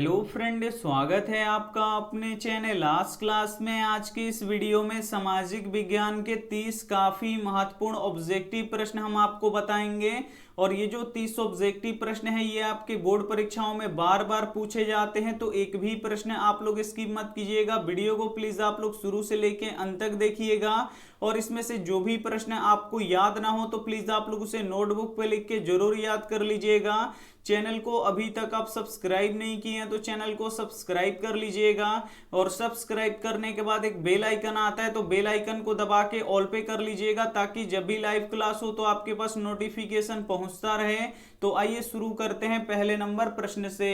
Hello friend, स्वागत है आपका अपने चैनल लास्ट क्लास में। आज की इस वीडियो में सामाजिक विज्ञान के 30 काफी महत्वपूर्ण ऑब्जेक्टिव प्रश्न हम आपको बताएंगे। और ये जो 30 ऑब्जेक्टिव प्रश्न है ये आपके बोर्ड परीक्षाओं में बार बार पूछे जाते हैं, तो एक भी प्रश्न आप लोग स्किप मत कीजिएगा। वीडियो को प्लीज आप लोग शुरू से लेके अंत तक देखिएगा। और इसमें से जो भी प्रश्न आपको याद ना हो तो प्लीज आप लोग उसे नोटबुक पे लिख के जरूर याद कर लीजिएगा। चैनल को अभी तक आप सब्सक्राइब नहीं किए हैं तो चैनल को सब्सक्राइब कर लीजिएगा। और सब्सक्राइब करने के बाद एक बेल आइकन आता है तो बेल आइकन को दबा के ऑल पे कर लीजिएगा, ताकि जब भी लाइव क्लास हो तो आपके पास नोटिफिकेशन पहुंचता रहे। तो आइए शुरू करते हैं पहले नंबर प्रश्न से।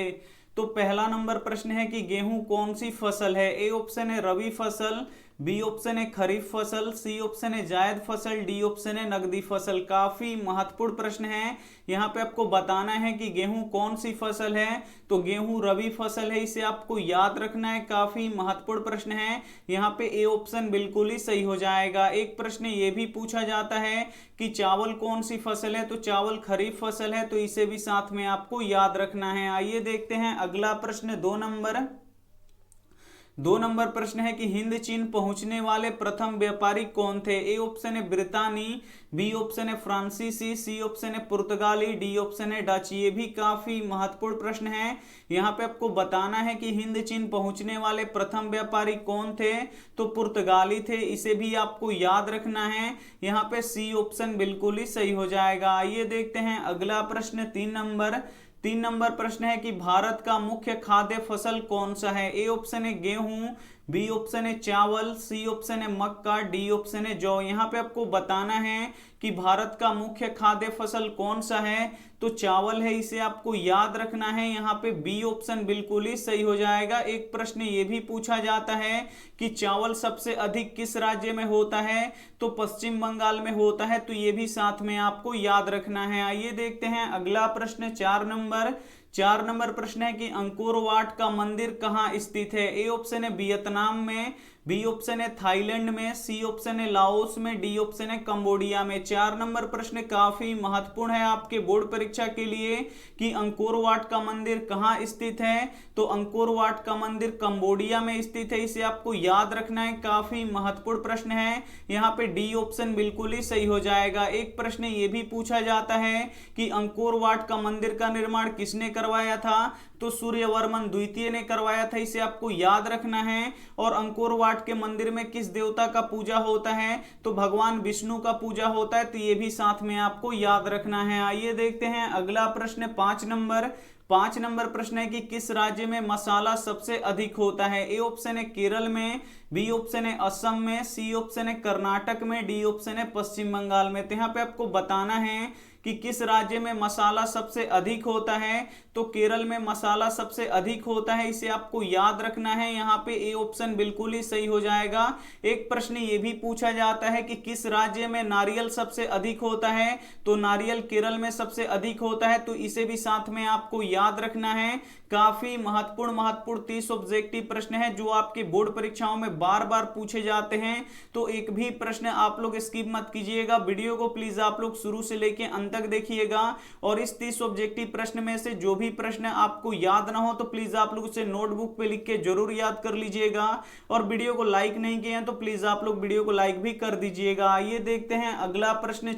तो पहला नंबर प्रश्न है कि गेहूं कौन सी फसल है। ए ऑप्शन है रबी फसल, बी ऑप्शन है खरीफ फसल, सी ऑप्शन है जायद फसल, डी ऑप्शन है नगदी फसल। काफी महत्वपूर्ण प्रश्न है। यहाँ पे आपको बताना है कि गेहूं कौन सी फसल है। तो गेहूं रबी फसल है, इसे आपको याद रखना है। काफी महत्वपूर्ण प्रश्न है। यहाँ पे ए ऑप्शन बिल्कुल ही सही हो जाएगा। एक प्रश्न ये भी पूछा जाता है कि चावल कौन सी फसल है, तो चावल खरीफ फसल है, तो इसे भी साथ में आपको याद रखना है। आइए देखते हैं अगला प्रश्न। दो नंबर प्रश्न है कि हिंद चीन पहुंचने वाले प्रथम व्यापारी कौन थे। ए ऑप्शन है ब्रितानी, बी ऑप्शन है फ्रांसीसी, सी ऑप्शन है पुर्तगाली, डी ऑप्शन है डच। ये भी काफी महत्वपूर्ण प्रश्न है। यहाँ पे आपको बताना है कि हिंद चीन पहुंचने वाले प्रथम व्यापारी कौन थे, तो पुर्तगाली थे, इसे भी आपको याद रखना है। यहाँ पे सी ऑप्शन बिल्कुल ही सही हो जाएगा। आइए देखते हैं अगला प्रश्न। तीन नंबर प्रश्न है कि भारत का मुख्य खाद्य फसल कौन सा है। ए ऑप्शन है गेहूं, बी ऑप्शन है चावल, सी ऑप्शन है मक्का, डी ऑप्शन है जौ। यहाँ पे आपको बताना है कि भारत का मुख्य खाद्य फसल कौन सा है, तो चावल है, इसे आपको याद रखना है। यहाँ पे बी ऑप्शन बिल्कुल ही सही हो जाएगा। एक प्रश्न ये भी पूछा जाता है कि चावल सबसे अधिक किस राज्य में होता है, तो पश्चिम बंगाल में होता है, तो ये भी साथ में आपको याद रखना है। आइए देखते हैं अगला प्रश्न। चार नंबर प्रश्न है कि अंकोर वाट का मंदिर कहाँ स्थित है। ए ऑप्शन है वियतनाम में, बी ऑप्शन है थाईलैंड में, सी ऑप्शन है लाओस में, डी ऑप्शन है कंबोडिया में। 4 नंबर प्रश्न काफी महत्वपूर्ण है आपके बोर्ड परीक्षा के लिए कि अंकोर वाट का मंदिर कहाँ स्थित है, तो अंकोर वाट का मंदिर कंबोडिया में स्थित है, इसे आपको याद रखना है। काफी महत्वपूर्ण प्रश्न है। यहाँ पे डी ऑप्शन बिल्कुल ही सही हो जाएगा। एक प्रश्न ये भी पूछा जाता है कि अंकोर वाट का मंदिर का निर्माण किसने करवाया था, तो सूर्यवर्मन द्वितीय ने करवाया था, इसे आपको याद रखना है। और अंकोर वाट के मंदिर में किस देवता का पूजा होता है, तो भगवान विष्णु का पूजा होता है, तो ये भी साथ में आपको याद रखना है। आइए देखते हैं अगला प्रश्न। 5 नंबर प्रश्न है कि किस राज्य में मसाला सबसे अधिक होता है। ए ऑप्शन है केरल में, बी ऑप्शन है असम में, सी ऑप्शन है कर्नाटक में, डी ऑप्शन है पश्चिम बंगाल में। तो यहाँ पे आपको बताना है कि किस राज्य में मसाला सबसे अधिक होता है, तो केरल में मसाला सबसे अधिक होता है, इसे आपको याद रखना है। यहाँ पे ए ऑप्शन बिल्कुल ही सही हो जाएगा। एक प्रश्न ये भी पूछा जाता है कि किस राज्य में नारियल सबसे अधिक होता है, तो नारियल केरल में सबसे अधिक होता है, तो इसे भी साथ में आपको याद रखना है। काफी महत्वपूर्ण 30 ऑब्जेक्टिव प्रश्न है जो आपके बोर्ड परीक्षाओं में बार बार पूछे जाते हैं, तो एक भी प्रश्न आप लोग स्किप मत कीजिएगा। वीडियो को प्लीज आप लोग शुरू से लेके अंत तक देखिएगा। और इस 30 ऑब्जेक्टिव प्रश्न में से जो भी प्रश्न आपको याद ना हो तो प्लीज आप लोग उसे नोटबुक पे लिख के जरूर याद कर लीजिएगा। और वीडियो को लाइक नहीं किए हैं तो प्लीज आप लोग वीडियो को लाइक भी कर दीजिएगा। आइए देखते हैं अगला प्रश्न।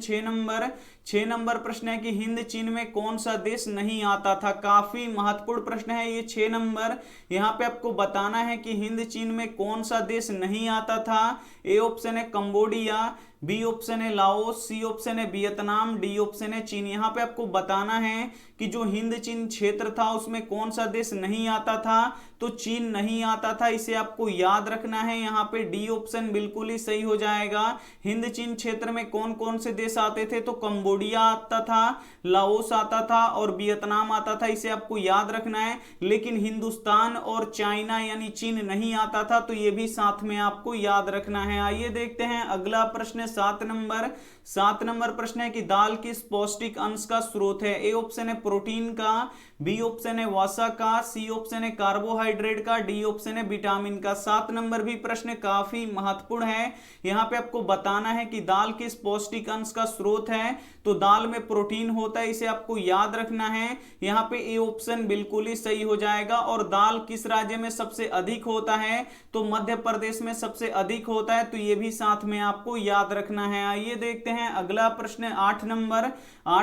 6 नंबर प्रश्न है कि हिंद चीन में कौन सा देश नहीं आता था। काफी महत्वपूर्ण प्रश्न है ये 6 नंबर। यहाँ पे आपको बताना है कि हिंद चीन में कौन सा देश नहीं आता था। ए ऑप्शन है कंबोडिया, बी ऑप्शन है लाओस, सी ऑप्शन है वियतनाम, डी ऑप्शन है चीन। यहाँ पे आपको बताना है कि जो हिंद चीन क्षेत्र था उसमें कौन सा देश नहीं आता था, तो चीन नहीं आता था, इसे आपको याद रखना है। यहाँ पे डी ऑप्शन बिल्कुल ही सही हो जाएगा। हिंद चीन क्षेत्र में कौन कौन से देश आते थे, तो कंबोडिया आता था, लाओस आता था और वियतनाम आता था, इसे आपको याद रखना है। लेकिन हिंदुस्तान और चाइना यानी चीन नहीं आता था, तो ये भी साथ में आपको याद रखना है। आइए देखते हैं अगला प्रश्न। सात नंबर प्रश्न है कि दाल किस पौष्टिक अंश का स्रोत है? ए ऑप्शन है प्रोटीन का, बी ऑप्शन है वसा का, सी ऑप्शन है कार्बोहाइड्रेट का, डी ऑप्शन है विटामिन का। 7 नंबर भी प्रश्न काफी महत्वपूर्ण है। यहाँ पे आपको बताना है कि दाल किस पौष्टिक अंश का स्रोत है। तो दाल में प्रोटीन होता है, इसे आपको याद रखना है। यहाँ पे ए ऑप्शन बिल्कुल ही सही हो जाएगा। और दाल किस राज्य में सबसे अधिक होता है? तो मध्य प्रदेश में सबसे अधिक होता है, तो ये भी साथ में आपको याद रखना है। आइए देखते हैं अगला प्रश्न 8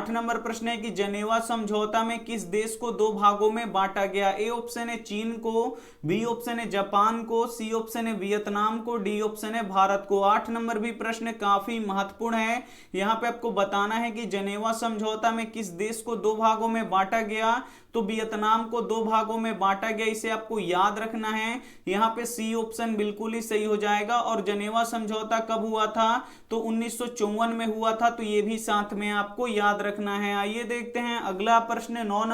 नंबर प्रश्न है कि जनेवा समझौता में किस देश को दो भागों में बांटा गया? ए ऑप्शन है चीन को, बी ऑप्शन है जापान को, सी ऑप्शन है वियतनाम को, डी ऑप्शन है भारत को। 8 नंबर भी प्रश्न काफी महत्वपूर्ण है। यहाँ पे आपको बताना है कि जनेवा समझौता में किस देश को दो भागों में बांटा गया? तो वियतनाम को दो भागों में बांटा गया, इसे आपको याद रखना है। यहाँ पे सी ऑप्शन बिल्कुल ही सही हो जाएगा। और जनेवा समझौता कब हुआ था? तो 1954 में हुआ था, तो ये भी साथ में आपको याद रखना है। आइए देखते हैं अगला प्रश्न 9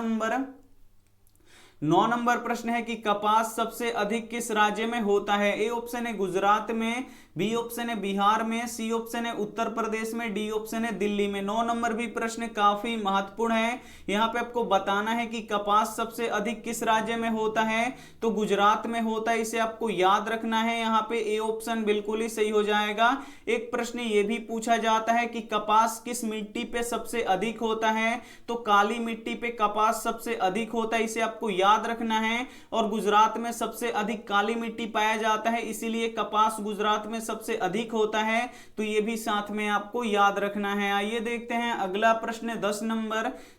नंबर प्रश्न है कि कपास सबसे अधिक किस राज्य में होता है? ए ऑप्शन है गुजरात में, बी ऑप्शन है बिहार में, सी ऑप्शन है उत्तर प्रदेश में, डी ऑप्शन है दिल्ली में। 9 नंबर भी प्रश्न काफी महत्वपूर्ण है। यहाँ पे आपको बताना है कि कपास सबसे अधिक किस राज्य में होता है? तो गुजरात में होता है, इसे आपको याद रखना है। यहाँ पे ए ऑप्शन बिल्कुल ही सही हो जाएगा। एक प्रश्न ये भी पूछा जाता है कि कपास किस मिट्टी पे सबसे अधिक होता है? तो काली मिट्टी पे कपास सबसे अधिक होता है, इसे आपको याद रखना है। और गुजरात में सबसे अधिक काली मिट्टी पाया जाता है, इसीलिए कपास गुजरात में सबसे अधिक होता है, तो यह भी साथ में आपको याद रखना है। आइए देखते हैं अगला प्रश्न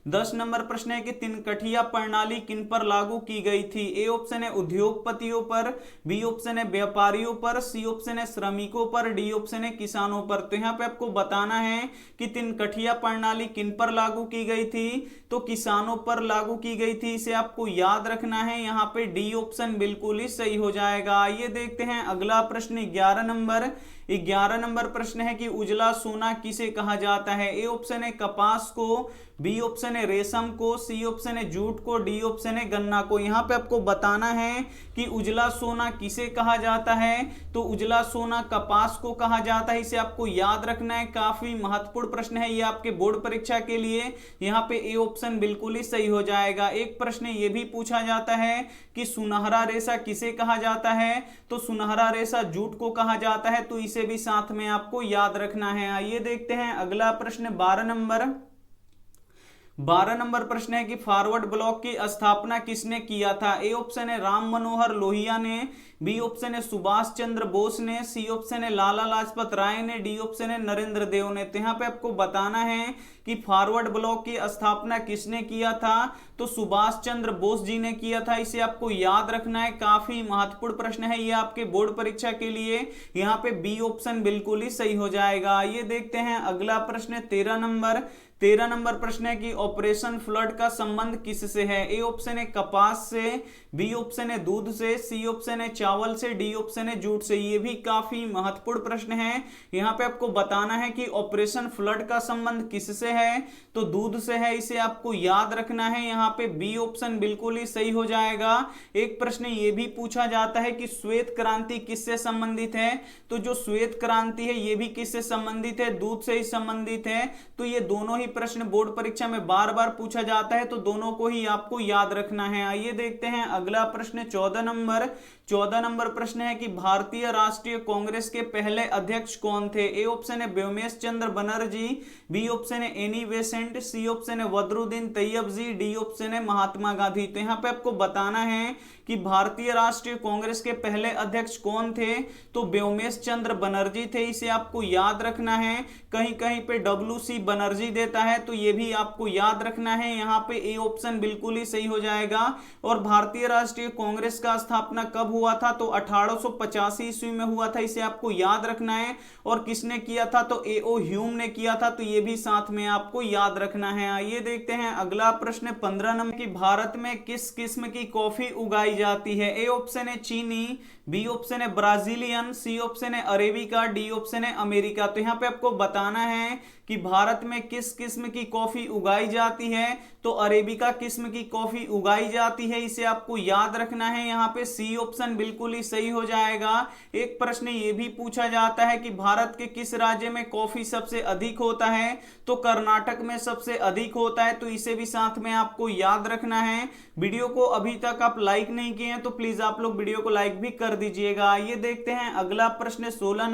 10 नंबर प्रश्न है कि तिनकठिया प्रणाली किन पर लागू की गई थी? ए ऑप्शन है उद्योगपतियों पर, बी ऑप्शन है व्यापारियों पर, सी ऑप्शन है श्रमिकों पर, डी ऑप्शन है किसानों पर। तो यहाँ पे आपको बताना है कि तिनकठिया प्रणाली किन पर लागू की गई थी? तो किसानों पर लागू की गई थी, इसे आपको याद रखना है। यहाँ पे डी ऑप्शन बिल्कुल ही सही हो जाएगा। आइए देखते हैं अगला प्रश्न 11 नंबर प्रश्न है कि उजला सोना किसे कहा जाता है? ए ऑप्शन है कपास को, बी ऑप्शन है रेशम को, सी ऑप्शन है जूट को, डी ऑप्शन है गन्ना को। यहाँ पे आपको बताना है कि उजला सोना किसे कहा जाता है? तो उजला सोना कपास को कहा जाता है, इसे आपको याद रखना है। काफी महत्वपूर्ण प्रश्न है ये आपके बोर्ड परीक्षा के लिए। यहाँ पे ए ऑप्शन बिल्कुल ही सही हो जाएगा। एक प्रश्न ये भी पूछा जाता है कि सुनहरा रेशा किसे कहा जाता है? तो सुनहरा रेशा जूट को कहा जाता है, तो इसे भी साथ में आपको याद रखना है। आइए देखते हैं अगला प्रश्न 12 नंबर प्रश्न है कि फॉरवर्ड ब्लॉक की स्थापना किसने किया था? ए ऑप्शन है राम मनोहर लोहिया ने, बी ऑप्शन है सुभाष चंद्र बोस ने, सी ऑप्शन है लाला लाजपत राय ने, डी ऑप्शन है नरेंद्र देव ने। तो यहाँ पे आपको बताना है कि फॉरवर्ड ब्लॉक की स्थापना किसने किया था? तो सुभाष चंद्र बोस जी ने किया था, इसे आपको याद रखना है। काफी महत्वपूर्ण प्रश्न है ये आपके बोर्ड परीक्षा के लिए। यहाँ पे बी ऑप्शन बिल्कुल ही सही हो जाएगा। ये देखते हैं अगला प्रश्न 13 नंबर प्रश्न है कि ऑपरेशन फ्लड का संबंध किससे है? ए ऑप्शन है कपास से, बी ऑप्शन है दूध से, सी ऑप्शन है चावल से, डी ऑप्शन है जूट से। ये भी काफी महत्वपूर्ण प्रश्न है। यहाँ पे आपको बताना है कि ऑपरेशन फ्लड का संबंध किससे है? तो दूध से है, इसे आपको याद रखना है। यहाँ पे बी ऑप्शन बिल्कुल ही सही हो जाएगा। एक प्रश्न ये भी पूछा जाता है कि श्वेत क्रांति किससे संबंधित है? तो जो श्वेत क्रांति है ये भी किससे संबंधित है? दूध से ही संबंधित है। तो ये दोनों ही प्रश्न बोर्ड परीक्षा में बार बार पूछा जाता है, तो दोनों को ही आपको याद रखना है। आइए देखते हैं अगला प्रश्न 14 नंबर प्रश्न है कि भारतीय राष्ट्रीय कांग्रेस के पहले अध्यक्ष कौन थे? ए ऑप्शन है व्योमेश चंद्र बनर्जी, बी ऑप्शन है एनी बेसेंट, सी ऑप्शन है बदरुद्दीन तैयबजी, डी ऑप्शन है महात्मा गांधी। तो यहाँ पे आपको बताना है कि भारतीय राष्ट्रीय कांग्रेस के पहले अध्यक्ष कौन थे? तो व्योमेश चंद्र बनर्जी थे, इसे आपको याद रखना है। कहीं कहीं पे WC बनर्जी देता है, तो ये भी आपको याद रखना है। यहाँ पे ए ऑप्शन बिल्कुल ही सही हो जाएगा। और भारतीय राष्ट्रीय कांग्रेस का स्थापना कब हुआ था? तो 1885 ईस्वी में हुआ था, इसे आपको याद रखना है। और किसने किया था? तो A.O. ह्यूम ने किया था, तो ये भी साथ में आपको याद रखना है। आइए देखते हैं अगला प्रश्न 15 नंबर की भारत में किस किस्म की कॉफी उगाई उगाई जाती है? ए ऑप्शन है चीनी, बी ऑप्शन है ब्राजीलियन, सी ऑप्शन है अरेबिका, डी ऑप्शन है अमेरिका। तो यहाँ पे आपको बताना है कि भारत में किस किस्म की कॉफी उगाई जाती है। तो अरेबिका किस्म की कॉफी उगाई जाती है, इसे आपको याद रखना है। यहाँ पे सी ऑप्शन बिल्कुल ही सही हो जाएगा। एक प्रश्न ये भी पूछा जाता है कि भारत के किस राज्य में कॉफी सबसे अधिक होता है? तो कर्नाटक में सबसे अधिक होता है, तो इसे भी साथ में आपको याद रखना है। वीडियो को अभी तक आप लाइक नहीं किए हैं तो प्लीज आप लोग वीडियो को लाइक भी कर दीजिएगा। आइए देखते हैं अगला प्रश्न 16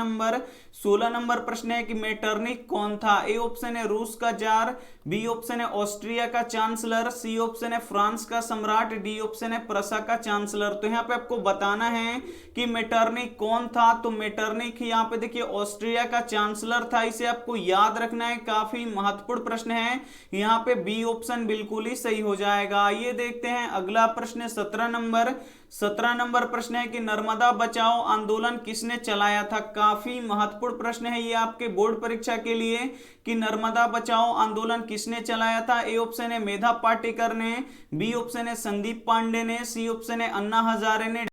नंबर प्रश्न है कि मेटरनिक कौन था? ए ऑप्शन है रूस का जार, बी ऑप्शन है ऑस्ट्रिया का चांसलर, सी ऑप्शन है फ्रांस का सम्राट, डी ऑप्शन है प्रसा का चांसलर। तो यहाँ पे आपको बताना है कि मेटरनिक कौन था। तो मेटरनिक यहाँ पे देखिए ऑस्ट्रिया का चांसलर था, इसे आपको याद रखना है, काफी महत्वपूर्ण प्रश्न है। यहाँ पे बी ऑप्शन बिल्कुल ही सही हो जाएगा। आइए देखते हैं अगला प्रश्न 17 नंबर प्रश्न है कि नर्मदा बचाओ आंदोलन किसने चलाया था? काफी महत्वपूर्ण प्रश्न है ये आपके बोर्ड परीक्षा के लिए कि नर्मदा बचाओ आंदोलन किसने चलाया था। ए ऑप्शन है मेधा पाटेकर ने, बी ऑप्शन है संदीप पांडे ने, सी ऑप्शन है अन्ना हजारे ने,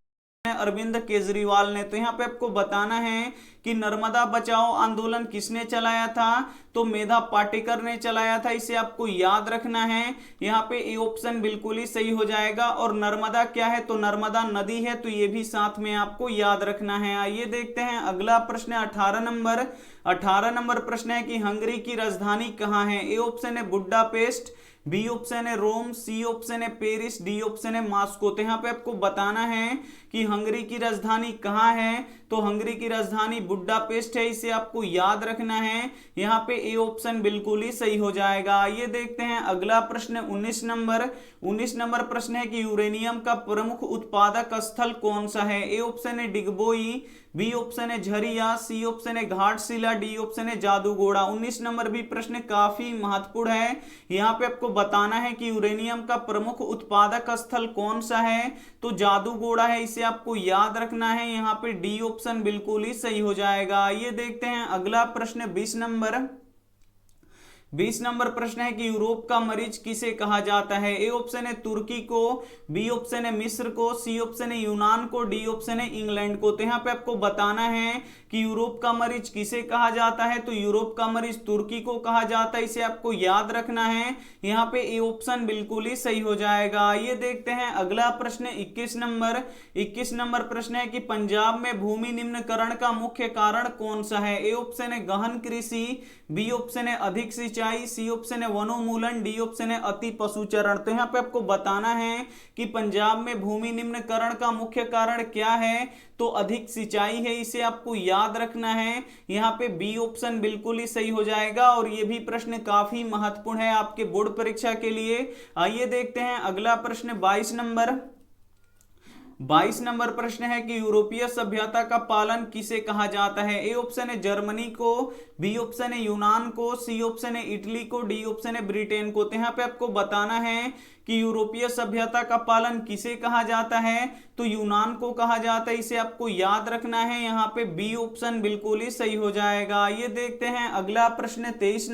अरविंद केजरीवाल ने। तो यहाँ पे आपको बताना है कि नर्मदा बचाओ आंदोलन किसने चलाया था? तो मेधा पाटेकर ने चलाया था, इसे आपको याद रखना है। यहाँ पे ए ऑप्शन बिल्कुल ही सही हो जाएगा। और नर्मदा क्या है? तो नर्मदा नदी है, तो ये भी साथ में आपको याद रखना है। आइए देखते हैं अगला प्रश्न 18 नंबर प्रश्न है कि हंगरी की राजधानी कहाँ है? ए ऑप्शन है बुडापेस्ट, बी ऑप्शन है रोम, सी ऑप्शन है पेरिस, डी ऑप्शन है मॉस्को। तो यहाँ पे आपको बताना है कि हंगरी की राजधानी कहाँ है? तो हंगरी की राजधानी बुडापेस्ट है, इसे आपको याद रखना है। यहाँ पे ए ऑप्शन बिल्कुल ही सही हो जाएगा। ये देखते हैं अगला प्रश्न 19 नंबर प्रश्न है कि यूरेनियम का प्रमुख उत्पादक स्थल कौन सा है? ए ऑप्शन है डिगबोई, बी ऑप्शन है झरिया, सी ऑप्शन है घाटशिला, डी ऑप्शन है जादूगोड़ा। 19 नंबर भी प्रश्न काफी महत्वपूर्ण है। यहाँ पे आपको बताना है कि यूरेनियम का प्रमुख उत्पादक स्थल कौन सा है? तो जादूगोड़ा है, इसे आपको याद रखना है। यहाँ पे डी ऑप्शन बिल्कुल ही सही हो जाएगा। ये देखते हैं अगला प्रश्न 20 नंबर प्रश्न है कि यूरोप का मरीज किसे कहा जाता है? ए ऑप्शन है तुर्की को, बी ऑप्शन है मिस्र को, सी ऑप्शन है यूनान को, डी ऑप्शन है इंग्लैंड को। तो यहाँ पे आपको बताना है कि यूरोप का मरीज किसे कहा जाता है? तो यूरोप का मरीज तुर्की को कहा जाता है, इसे आपको याद रखना है। यहाँ पे ए ऑप्शन बिल्कुल ही सही हो जाएगा। ये देखते हैं अगला प्रश्न 21 नंबर प्रश्न है कि पंजाब में भूमि निम्नीकरण का मुख्य कारण कौन सा है? ए ऑप्शन है गहन कृषि, बी ऑप्शन है अधिक सिंचाई, सी ऑप्शन है वनोन्मूलन, डी ऑप्शन है अति पशुचरण। तो यहाँ पे आपको बताना है कि पंजाब में भूमि निम्नीकरण का मुख्य कारण क्या है? तो अधिक सिंचाई है, इसे आपको याद रखना है। यहाँ पे बी ऑप्शन बिल्कुल ही सही हो जाएगा। और ये भी प्रश्न काफी महत्वपूर्ण है आपके बोर्ड परीक्षा के लिए। आइए देखते हैं अगला प्रश्न 22 नंबर प्रश्न है कि यूरोपीय सभ्यता का पालन किसे कहा जाता है? ए ऑप्शन है जर्मनी को, बी ऑप्शन है यूनान को, सी ऑप्शन है इटली को, डी ऑप्शन है ब्रिटेन को। तो यहाँ पे आपको बताना है कि यूरोपीय सभ्यता का पालन किसे कहा जाता है? तो यूनान को कहा जाता है, इसे आपको याद रखना है। यहाँ पे बी ऑप्शन बिल्कुल ही सही हो जाएगा। ये देखते हैं अगला प्रश्न 23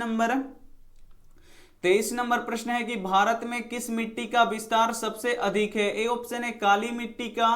नंबर प्रश्न है कि भारत में किस मिट्टी का विस्तार सबसे अधिक है? ए ऑप्शन है काली मिट्टी का,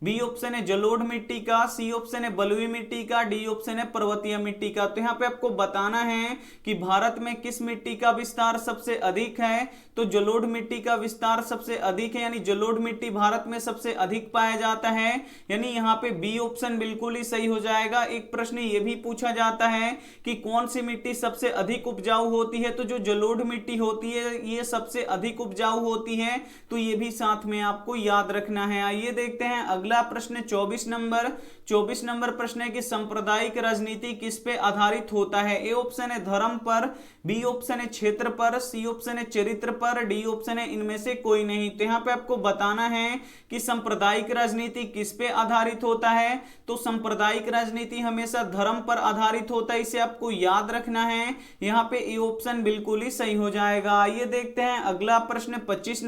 बी ऑप्शन है जलोढ़ मिट्टी का, सी ऑप्शन है बलुई मिट्टी का, डी ऑप्शन है पर्वतीय मिट्टी का। तो यहाँ पे आपको बताना है कि भारत में किस मिट्टी का विस्तार सबसे अधिक है? तो जलोढ़ मिट्टी का विस्तार सबसे अधिक है, यानी जलोढ़ मिट्टी भारत में सबसे अधिक पाया जाता है, यानी यहाँ पे बी ऑप्शन बिल्कुल ही सही हो जाएगा। एक प्रश्न ये भी पूछा जाता है कि कौन सी मिट्टी सबसे अधिक उपजाऊ होती है? तो जो जलोढ़ मिट्टी होती है ये सबसे अधिक उपजाऊ होती है, तो ये भी साथ में आपको याद रखना है। आइए देखते हैं अगला प्रश्न 24 नंबर प्रश्न है कि सांप्रदायिक राजनीति किस पे आधारित होता है? ए ऑप्शन है धर्म पर, बी ऑप्शन है क्षेत्र पर, सी ऑप्शन है चरित्र पर, डी ऑप्शन है इनमें से कोई नहीं। तो यहाँ पे आपको बताना है कि सांप्रदायिक राजनीति किस पे आधारित होता है? तो सांप्रदायिक राजनीति हमेशा धर्म पर आधारित होता है, इसे आपको याद रखना है। यहाँ पे ए ऑप्शन बिल्कुल ही सही हो जाएगा। आइए देखते हैं अगला प्रश्न 25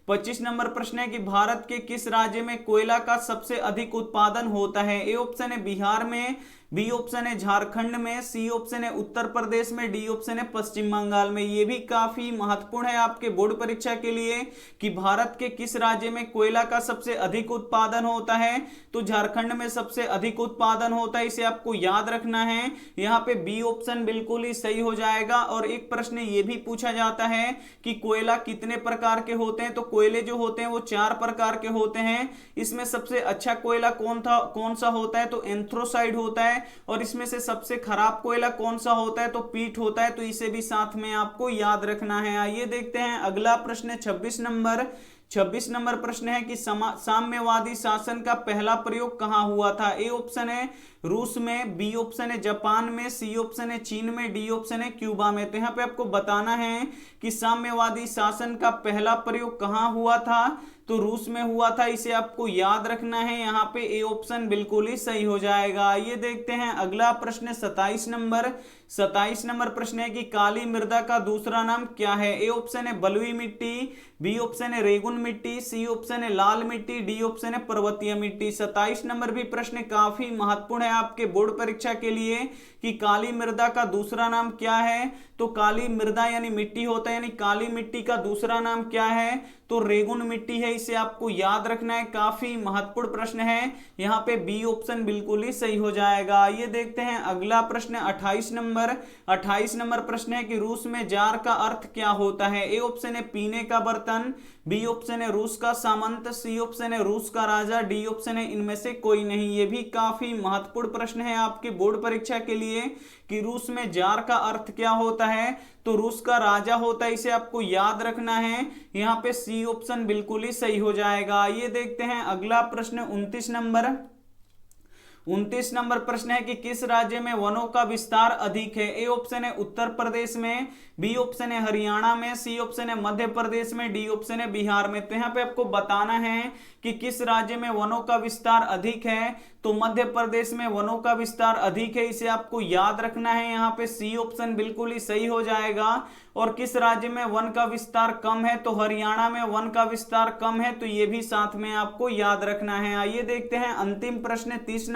25 नंबर प्रश्न है कि भारत के किस राज्य में कोयला का सबसे अधिक उत्पादन होता है? ए ऑप्शन है बिहार में, बी ऑप्शन है झारखंड में, सी ऑप्शन है उत्तर प्रदेश में, डी ऑप्शन है पश्चिम बंगाल में। ये भी काफी महत्वपूर्ण है आपके बोर्ड परीक्षा के लिए कि भारत के किस राज्य में कोयला का सबसे अधिक उत्पादन होता है। तो झारखंड में सबसे अधिक उत्पादन होता है, इसे आपको याद रखना है। यहाँ पे बी ऑप्शन बिल्कुल ही सही हो जाएगा। और एक प्रश्न ये भी पूछा जाता है कि कोयला कितने प्रकार के होते हैं? तो कोयले जो होते हैं वो 4 प्रकार के होते हैं। इसमें सबसे अच्छा कोयला कौन सा होता है? तो एंथ्रोसाइड होता है। और इसमें से सबसे खराब कोयला कौन सा होता है? तो पीट होता है। तो इसे भी साथ में आपको याद रखना है। आइए देखते हैं अगला प्रश्न 26 नंबर प्रश्न है कि साम्यवादी शासन का पहला प्रयोग कहां हुआ था? ए ऑप्शन है रूस में, बी ऑप्शन है जापान में, सी ऑप्शन है चीन में, डी ऑप्शन है क्यूबा में। तो यहाँ पे आपको बताना है कि साम्यवादी शासन का पहला प्रयोग कहां हुआ था? तो रूस में हुआ था, इसे आपको याद रखना है। यहाँ पे ए ऑप्शन बिल्कुल ही सही हो जाएगा। ये देखते हैं अगला प्रश्न 27 नंबर प्रश्न है कि काली मृदा का दूसरा नाम क्या है? ए ऑप्शन है बलुई मिट्टी, बी ऑप्शन है रेगुन मिट्टी, सी ऑप्शन है लाल मिट्टी, डी ऑप्शन है पर्वतीय मिट्टी। 27 नंबर भी प्रश्न काफी महत्वपूर्ण है आपके बोर्ड परीक्षा के लिए कि काली मृदा का दूसरा नाम क्या है? तो काली मृदा यानी मिट्टी होता है, यानी काली मिट्टी का दूसरा नाम क्या है? तो रेगुन मिट्टी है। इसे आपको याद रखना है, काफी महत्वपूर्ण प्रश्न है। यहाँ पे बी ऑप्शन बिल्कुल ही सही हो जाएगा। ये देखते हैं अगला प्रश्न 28 नंबर प्रश्न है कि रूस में जार का अर्थ क्या होता है? ए ऑप्शन है पीने का बर्तन, बी ऑप्शन है रूस का सामंत, सी ऑप्शन है रूस का राजा, डी ऑप्शन है इनमें से कोई नहीं। ये भी काफी महत्वपूर्ण प्रश्न है आपके बोर्ड परीक्षा के लिए कि रूस में जार का अर्थ क्या होता है? तो रूस का राजा होता है, इसे आपको याद रखना है। यहाँ पे सी ऑप्शन बिल्कुल ही सही हो जाएगा। ये देखते हैं अगला प्रश्न 29 नंबर प्रश्न है कि किस राज्य में वनों का विस्तार अधिक है? ए ऑप्शन है उत्तर प्रदेश में, बी ऑप्शन है हरियाणा में, सी ऑप्शन है मध्य प्रदेश में, डी ऑप्शन है बिहार में। तो यहाँ पे आपको बताना है कि किस राज्य में वनों का विस्तार अधिक है। तो मध्य प्रदेश में वनों का विस्तार अधिक है, इसे आपको याद रखना है। यहाँ पे सी ऑप्शन बिल्कुल ही सही हो जाएगा। और किस राज्य में वन का विस्तार कम है? तो हरियाणा में वन का विस्तार कम है। तो ये भी साथ में आपको याद रखना है। आइए देखते हैं अंतिम प्रश्न 30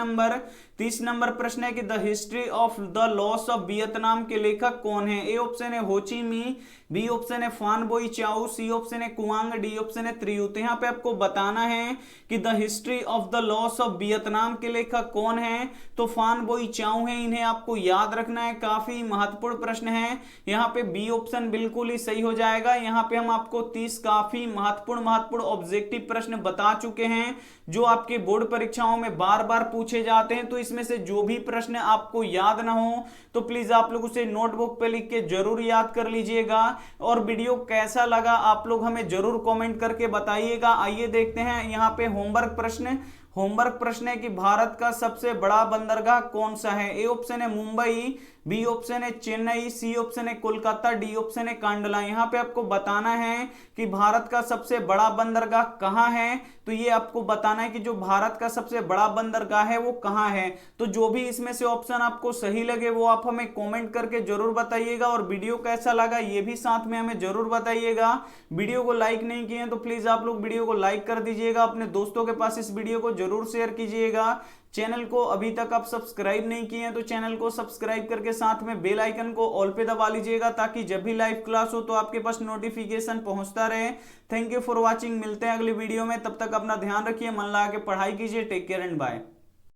नंबर प्रश्न है कि the history of the loss of Vietnam के लेखक कौन है? ए ऑप्शन है होची मी, बी ऑप्शन है फान बोई चाओ, सी ऑप्शन है कुआंग, डी ऑप्शन है त्रियू। तो यहाँ पे आपको बताना है कि the history of the loss of Vietnam के लेखक कौन है? तो फान बोई चाओ है, इन्हें आपको याद रखना है। काफी महत्वपूर्ण प्रश्न है। यहाँ पे बी ऑप्शन बिल्कुल ही सही हो जाएगा। यहाँ पे हम आपको 30 काफी महत्वपूर्ण ऑब्जेक्टिव प्रश्न बता चुके हैं जो आपके बोर्ड परीक्षाओं में बार बार पूछे जाते हैं। तो इसमें से जो भी प्रश्न आपको याद ना हो तो प्लीज आप लोग उसे नोटबुक पे लिख के जरूर याद कर लीजिएगा। और वीडियो कैसा लगा आप लोग हमें जरूर कमेंट करके बताइएगा। आइए देखते हैं यहाँ पे होमवर्क प्रश्न है कि भारत का सबसे बड़ा बंदरगाह कौन सा है? ए ऑप्शन है मुंबई, बी ऑप्शन है चेन्नई, सी ऑप्शन है कोलकाता, डी ऑप्शन है कांडला। यहाँ पे आपको बताना है कि भारत का सबसे बड़ा बंदरगाह कहाँ है। तो ये आपको बताना है कि जो भारत का सबसे बड़ा बंदरगाह है वो कहाँ है। तो जो भी इसमें से ऑप्शन आपको सही लगे वो आप हमें कमेंट करके जरूर बताइएगा। और वीडियो कैसा लगा ये भी साथ में हमें जरूर बताइएगा। वीडियो को लाइक नहीं किए तो प्लीज आप लोग वीडियो को लाइक कर दीजिएगा। अपने दोस्तों के पास इस वीडियो को जरूर शेयर कीजिएगा। चैनल को अभी तक आप सब्सक्राइब नहीं किए हैं तो चैनल को सब्सक्राइब करके साथ में बेल आइकन को ऑल पे दबा लीजिएगा ताकि जब भी लाइव क्लास हो तो आपके पास नोटिफिकेशन पहुंचता रहे। Thank you for watching. मिलते हैं अगली वीडियो में, तब तक अपना ध्यान रखिए, मन लगा के पढ़ाई कीजिए। Take care and bye.